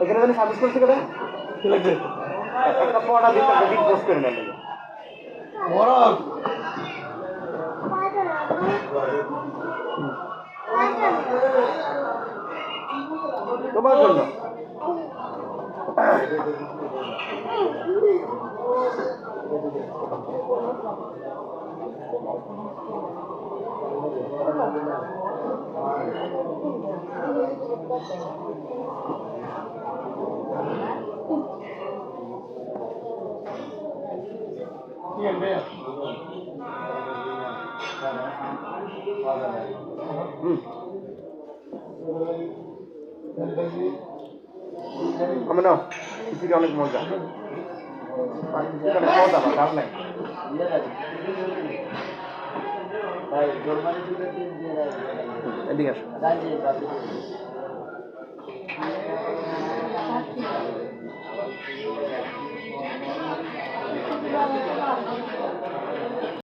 এখানে জানি সার্ভিস করছে কেন কি লাগবে একটা পড়া দিতে দিন পোস্ট করে নেন বড় তোমার জন্য আমি নাও খিচুড়ি অনেক মজা অনেক মজা না দাম নাই এদিকে আসো